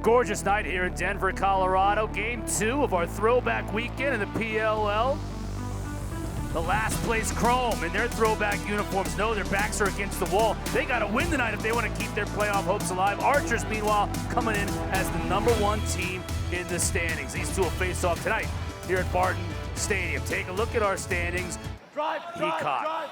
Gorgeous night here in Denver, Colorado. Game 2 of our throwback weekend in the PLL. The last place Chrome in their throwback uniforms know their backs are against the wall. They got to win tonight if they want to keep their playoff hopes alive. Archers, meanwhile, coming in as the #1 team in the standings. These two will face off tonight here at Barton Stadium. Take a look at our standings. He caught.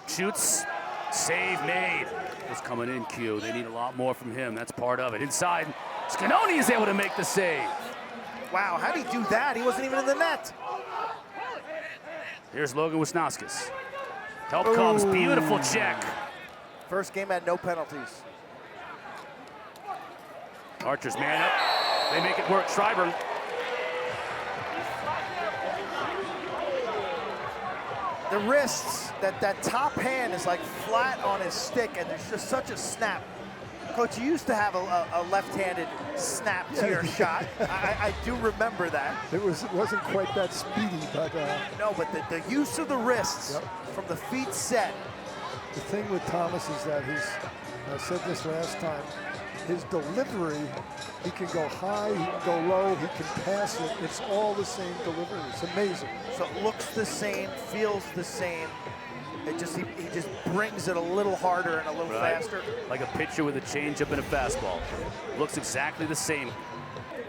Shoots. Save made. Was coming in, Q. They need a lot more from him. That's part of it. Inside, Scanoni is able to make the save. Wow, how'd he do that? He wasn't even in the net. Here's Logan Wisnauskas. Help comes, beautiful check. First game had no penalties. Archers man up. They make it work. Schreiber. The wrists, that top hand is like flat on his stick, and there's just such a snap. Coach, you used to have a left-handed snap to your shot. I do remember that. It wasn't quite that speedy, but no, but the use of the wrists from the feet set. The thing with Thomas is that I said this last time, his delivery, he can go high, he can go low, he can pass it. It's all the same delivery. It's amazing. So it looks the same, feels the same. He just brings it a little harder and a little faster. Like a pitcher with a changeup and a fastball. Looks exactly the same.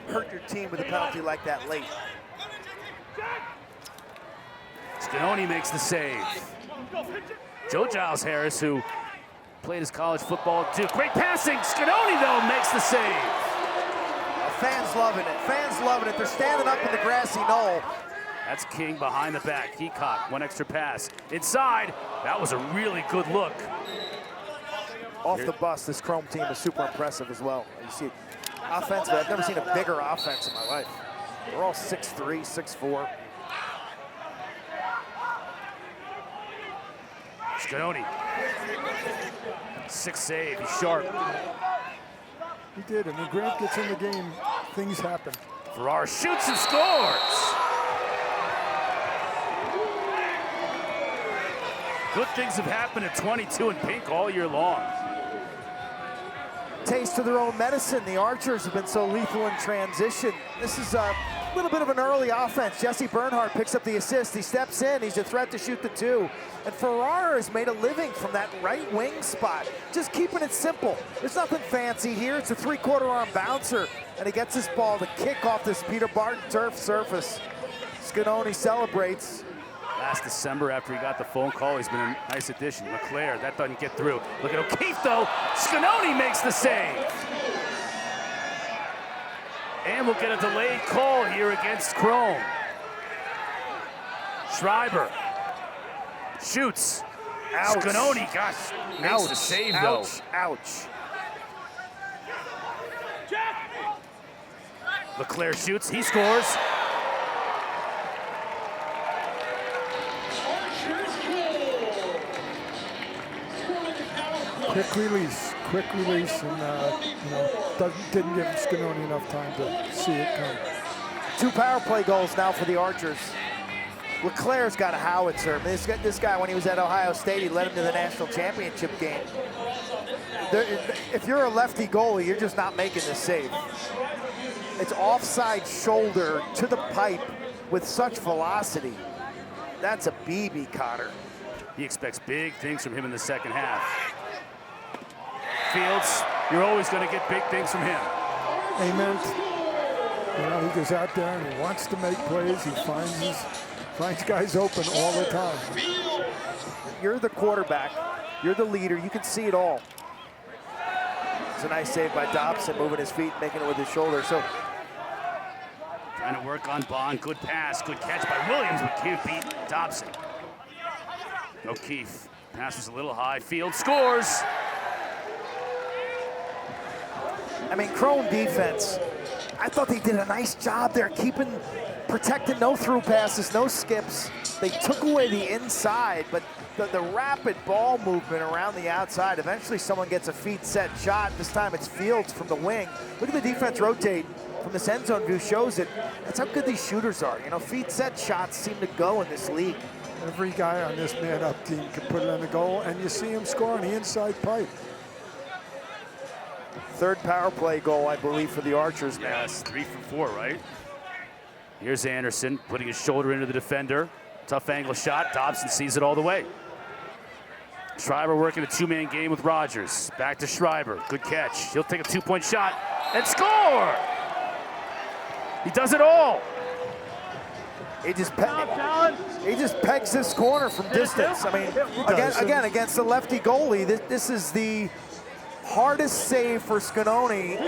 Hurt your team with a penalty like that late. Scanoni makes the save. Joe Giles Harris, who played his college football too. Great passing. Scanoni, though, makes the save. Fans loving it. Fans loving it. They're standing up in the grassy knoll. That's King behind the back. He caught one extra pass. Inside, that was a really good look. Off the bus, this Chrome team is super impressive as well. You see, offensively, I've never seen a bigger offense in my life. They're all 6'3", 6'4". Scanoni. 6th save, he's sharp. He did, and when Grant gets in the game, things happen. Farrar shoots and scores. Good things have happened at 22 in pink all year long. Taste of their own medicine. The Archers have been so lethal in transition. This is a little bit of an early offense. Jesse Bernhardt picks up the assist. He steps in. He's a threat to shoot the 2. And Farrar has made a living from that right wing spot. Just keeping it simple. There's nothing fancy here. It's a 3/4 arm bouncer. And he gets this ball to kick off this Peter Barton turf surface. Scanoni celebrates. Last December, after he got the phone call, he's been a nice addition. LeClaire, that doesn't get through. Look at O'Keefe, though. Scanoni makes the save. And we'll get a delayed call here against Chrome. Schreiber shoots. Ouch. Scanoni, gosh, makes the save, though. Ouch. LeClaire shoots, he scores. Quick release, and didn't give Scanoni enough time to see it come. 2 power play goals now for the Archers. LeClaire's got a howitzer. This guy, when he was at Ohio State, he led him to the national championship game. If you're a lefty goalie, you're just not making this save. It's offside shoulder to the pipe with such velocity. That's a BB, Cotter. He expects big things from him in the second half. Fields, you're always going to get big things from him. Amen. He goes out there and he wants to make plays. He finds guys open all the time. You're the quarterback. You're the leader. You can see it all. It's a nice save by Dobson, moving his feet, making it with his shoulder. So trying to work on Bond. Good pass, good catch by Williams, but can't beat Dobson. O'Keefe, pass was a little high. Field scores. I mean, Chrome defense, I thought they did a nice job there, protecting no through passes, no skips. They took away the inside, but the rapid ball movement around the outside, eventually someone gets a feet set shot. This time it's Fields from the wing. Look at the defense rotate from this end zone view, shows it. That's how good these shooters are. Feet set shots seem to go in this league. Every guy on this man-up team can put it on the goal, and you see him score on the inside pipe. third power play goal, I believe, for the Archers, man. Yes, 3 for 4, right? Here's Anderson putting his shoulder into the defender. Tough angle shot. Dobson sees it all the way. Schreiber working a two-man game with Rogers. Back to Schreiber. Good catch. He'll take a two-point shot and score! He does it all. He just pegs this corner from distance. I mean, again against the lefty goalie, this is the hardest save for Scanoni.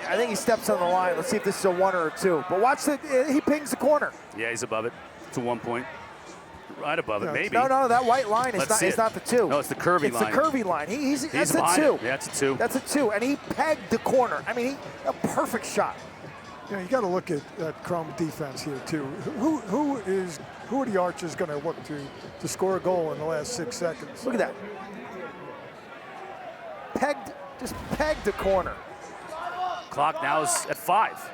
I think he steps on the line. Let's see if this is a 1 or a 2. But watch it. He pings the corner. Yeah, he's above it. It's a 1 point. Right above it, maybe. No, that white line is not the 2. No, it's the curvy line. It's the curvy line. That's a 2. Yeah, that's a 2. That's a 2, and he pegged the corner. I mean, a perfect shot. You know, you got to look at Chrome defense here too. Who are the Archers going to look to score a goal in the last 6 seconds? Look at that. Just pegged the corner. Clock now is at 5.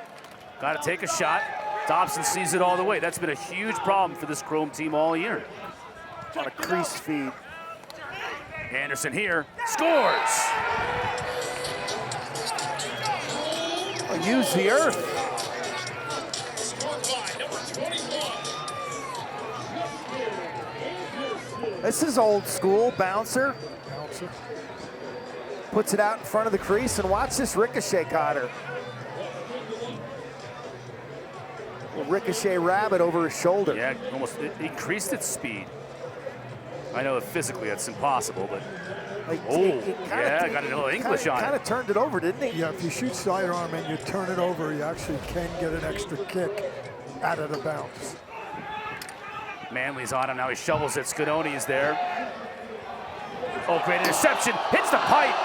Got to take a shot. Dobson sees it all the way. That's been a huge problem for this Chrome team all year. On a crease feed. Anderson here scores. Use the earth. This is old school bouncer. Puts it out in front of the crease, and watch this ricochet cutter. Ricochet rabbit over his shoulder. Yeah, almost increased its speed. I know that physically that's impossible, but got a little English on it. Kind of turned it over, didn't he? Yeah, if you shoot sidearm and you turn it over, you actually can get an extra kick out of the bounce. Manley's on him now. He shovels it. Scanoni is there. Oh, great interception. Hits the pipe.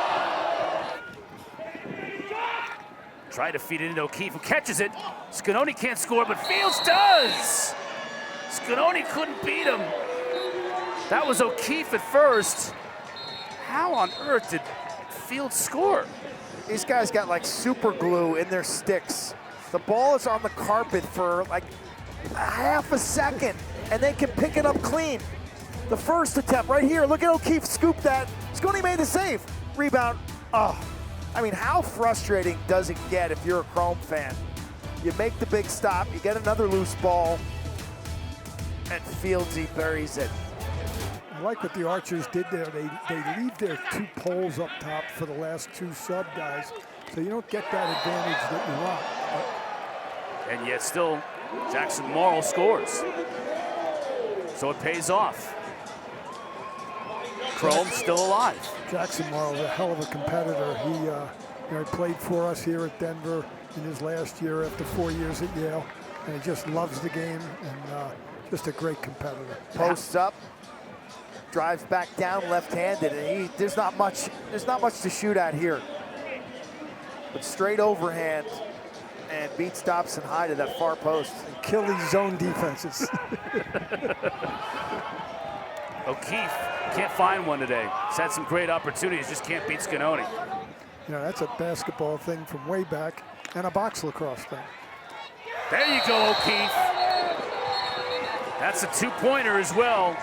Try to feed it into O'Keefe, who catches it. Scanoni can't score, but Fields does. Scanoni couldn't beat him. That was O'Keefe at first. How on earth did Fields score? These guys got like super glue in their sticks. The ball is on the carpet for like a half a second, and they can pick it up clean. The first attempt right here, look at O'Keefe scoop that. Sconey made the save. Rebound. Oh, I mean, how frustrating does it get if you're a Chrome fan? You make the big stop, you get another loose ball, and Fieldsy buries it. I like what the Archers did there. They leave their 2 poles up top for the last 2 sub guys, so you don't get that advantage that you want. And yet still, Jackson Morrill scores. So it pays off. Chrome still alive. Jackson Morrill is a hell of a competitor. He played for us here at Denver in his last year after 4 years at Yale, and he just loves the game and just a great competitor. Posts up, drives back down left-handed, and there's not much to shoot at here. But straight overhand and beats Dobson high to that far post. And kill these zone defenses. O'Keefe can't find one today. He's had some great opportunities, just can't beat Scanoni. You know, that's a basketball thing from way back and a box lacrosse thing. There you go, O'Keefe. That's a 2-pointer as well.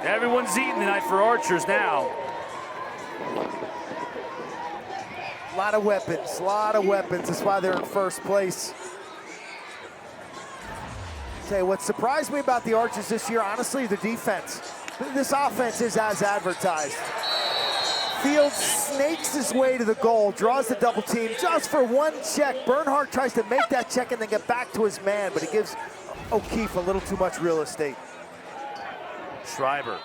Everyone's eating tonight for Archers now. A lot of weapons. That's why they're in first place. Tell you what surprised me about the Archers this year, honestly, the defense. This offense is as advertised. Fields snakes his way to the goal, draws the double team just for one check. Bernhardt tries to make that check and then get back to his man, but he gives O'Keefe a little too much real estate. Schreiber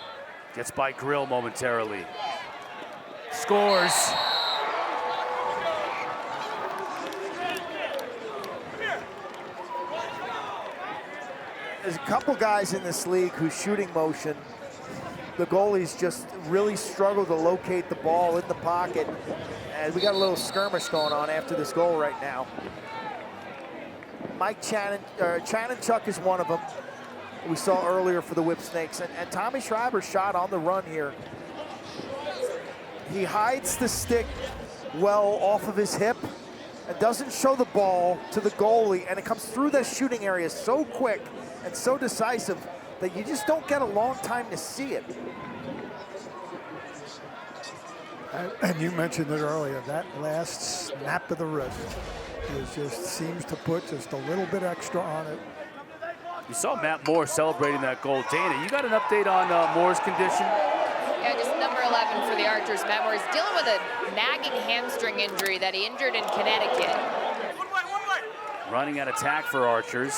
gets by Grill momentarily. Scores. There's a couple guys in this league whose shooting motion, the goalies just really struggle to locate the ball in the pocket. And we got a little skirmish going on after this goal right now. Mike Chanenchuk is one of them we saw earlier for the Whip Snakes. And Tommy Schreiber's shot on the run here. He hides the stick well off of his hip and doesn't show the ball to the goalie, and it comes through that shooting area so quick and so decisive that you just don't get a long time to see it. And you mentioned it earlier, that last snap of the wrist just seems to put just a little bit extra on it. You saw Matt Moore celebrating that goal. Dana, you got an update on Moore's condition? Yeah, just number 11 for the Archers. Matt Moore is dealing with a nagging hamstring injury that he injured in Connecticut. Running at attack for Archers.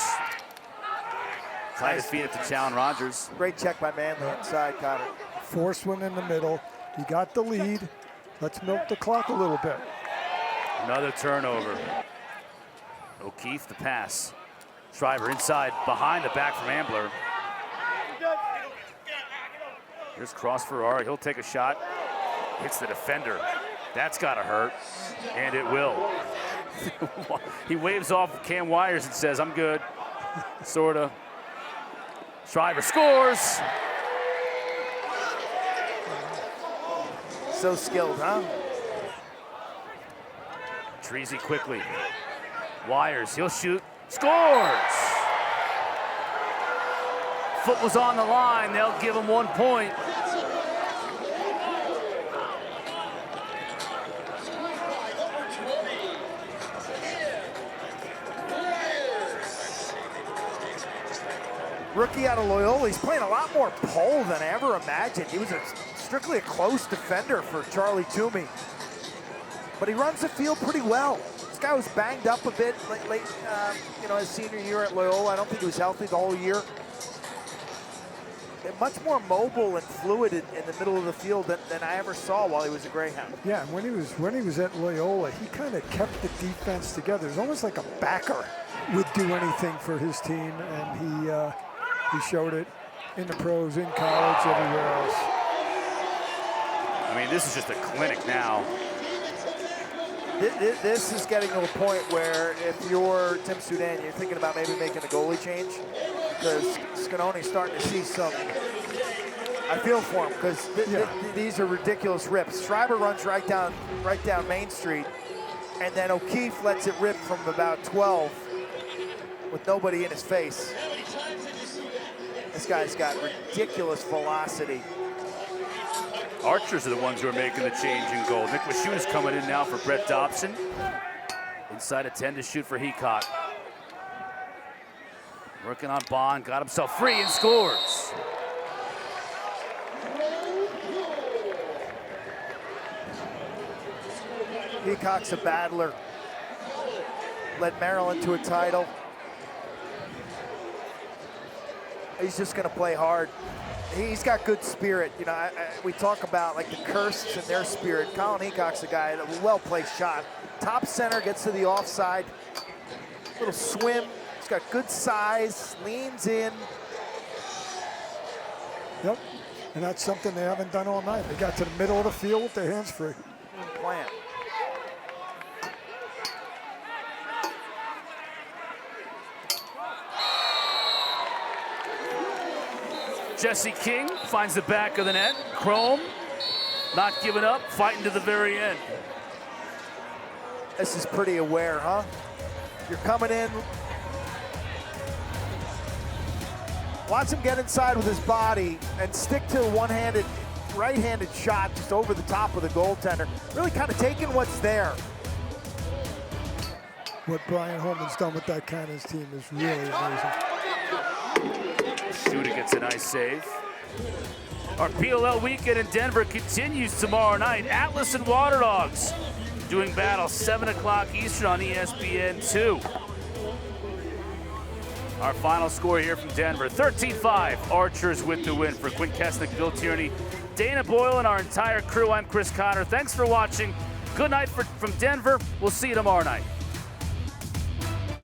Tight his feet to Challen Rogers. Great check by Manley inside, Connor. Forced one in the middle. He got the lead. Let's milk the clock a little bit. Another turnover. O'Keefe the pass. Shriver inside, behind the back from Ambler. Here's cross Ferrari. He'll take a shot. Hits the defender. That's got to hurt, and it will. He waves off Cam Wires and says, "I'm good." Sorta. Shriver scores. So skilled, huh? Treasy quickly. Wires, he'll shoot. Scores! Foot was on the line. They'll give him 1 point. Rookie out of Loyola, he's playing a lot more pole than I ever imagined. He was strictly a close defender for Charlie Toomey. But he runs the field pretty well. This guy was banged up a bit late his senior year at Loyola. I don't think he was healthy the whole year. And much more mobile and fluid in the middle of the field than I ever saw while he was a Greyhound. Yeah, and when he was at Loyola, he kind of kept the defense together. It was almost like a backer would do anything for his team, and he showed it in the pros, in college, everywhere else. I mean, this is just a clinic now. This is getting to a point where if you're Tim Soudan, you're thinking about maybe making a goalie change, because Scanoni's starting to see some. I feel for him, because these are ridiculous rips. Schreiber runs right down Main Street, and then O'Keefe lets it rip from about 12 with nobody in his face. This guy's got ridiculous velocity. Archers are the ones who are making the change in goal. Nick Lachute is coming in now for Brett Dobson. Inside of 10 to shoot for Heacock. Working on Bond, got himself free and scores. Heacock's a battler. Led Maryland to a title. He's just going to play hard. He's got good spirit. You know, we talk about like the Kirsts and their spirit. Colin Heacock's a guy, a well-placed shot. Top center, gets to the offside. Little swim. He's got good size, leans in. Yep, and that's something they haven't done all night. They got to the middle of the field with their hands free. Plan. Jesse King finds the back of the net. Chrome, not giving up, fighting to the very end. This is pretty aware, huh? You're coming in. Watch him get inside with his body and stick to a one-handed, right-handed shot just over the top of the goaltender. Really kind of taking what's there. What Brian Holman's done with that Cannons team is really amazing. Shooter gets a nice save. Our PLL weekend in Denver continues tomorrow night. Atlas and Water Dogs doing battle 7 o'clock Eastern on ESPN2. Our final score here from Denver, 13-5. Archers with the win. For Quinn Kesnick, Bill Tierney, Dana Boyle, and our entire crew, I'm Chris Connor. Thanks for watching. Good night from Denver. We'll see you tomorrow night.